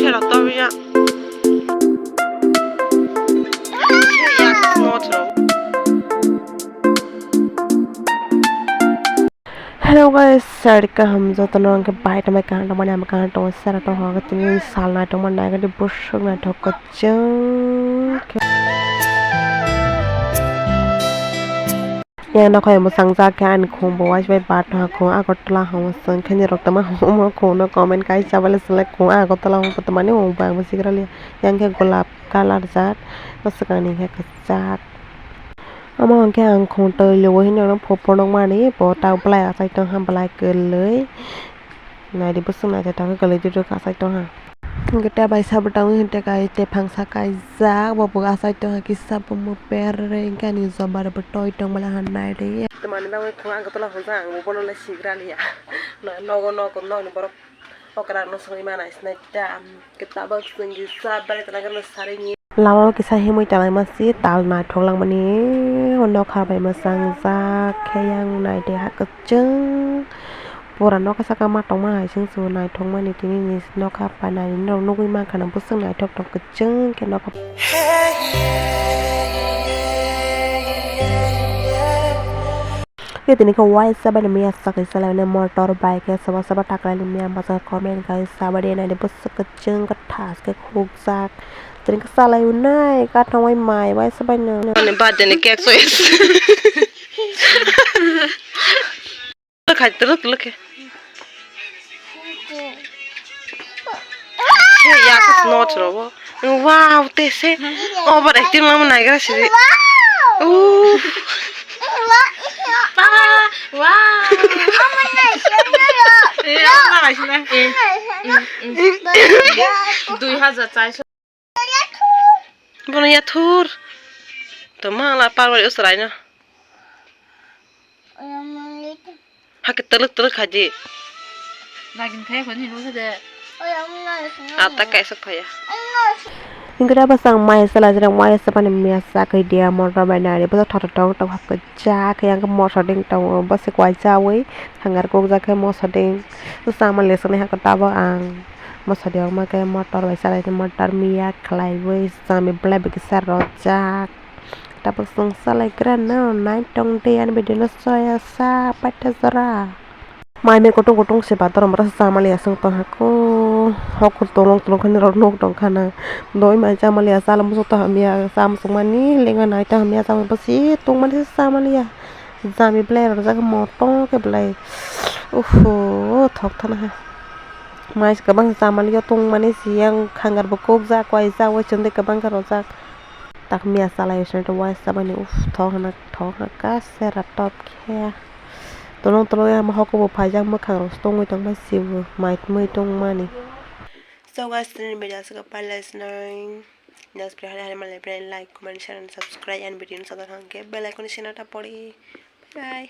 Shut up, Tonya. Hello guys, sorry ka Hamza to nang ke bite mai kan to mane kan to sara to ha tin sal na to man ga di busuk na to ko chung ya na khoi mo sang za kan khom bo wa bai bat ha kho a ko tla ha san khan rok ta ma mo kho no comment kai cha bale sele kho a ko tla ho to mane ho ba mo sigrali yang ke golap kalar zat to sakani ke kacak ama ang ke ang khon to lo hin no pho pho no ma ni po tau plai a sai to ham plai ke lei nai di busuk na ta ke le ju ka sai to ha kita bai sab tau hin te kai te phang sa kai za bo bu a sai to ha ki sab mo per re ka ni zo bar bo toy tong bala han nai de te man da ko ang ko to la ho za mo bo no le sigrali ya no ko no ni bor okra no so ma na snai ta kita ba singi sa bale ta ga no sare ni lawa kisah himui talai masih tal na tholang mani hono khabai masang za khayang nai de ha kecheng pura no kasaka ma tong ma hai sing su nai thong mani tini ni no kha pa nai no no gui ma kana busung nai thok thok kecheng ke no kha ke tini ko wai sabane mi asa ke sala ne motor bike ke saba takla ni mi amba comment kai sabade nai de busuk kecheng ka thas ke khuk sak tini ka sala unai ka thong wai mai wai sabane ne ba de ne kek so es look look ya ka snot ro wow te se over acting lam nai ga si Wow. Bueno, ya tur. Toma la parwa usrai na. Hakit teluk haji. Lagi thay phấn thì nó sẽ Ata kai sak phaya. Ingkada pasang mai sala jarang mai sapane miasa kai dia motor banari basa thot tong tong hak cha kayang ke motor ding tong basa kwai cha wei hangar ko ja ke motor ding sama lesane hak ta ba ang motor dia ma ke motor bai sala motor mia klai wei sami blai be sar roja ta pasang sala grana nai tong tian be dino soya sa patazara mai me kotong se pator merasa sama liya sung to hako hok tolong kan ro nok tong kana doi mai cha malia salam so to hamia sam sung mani lenga nai ta hamia sam pasi tung mani sama liya zami blai ro ja moto ke blai thok thana ha mai ka bang sama liya tung mani siang khangar bokok ja kwai ja wa chende ka bang ka ro ja tak mia sala yosne to wa sabani thok ka sera top khe tolong ya mahok ko phajang ma khang stong tong ma siw mai mai tong mani so guys ini video sa kapala snaring just pray hare male like comment share and subscribe and video sa hang ke bell icon sina ta pori bye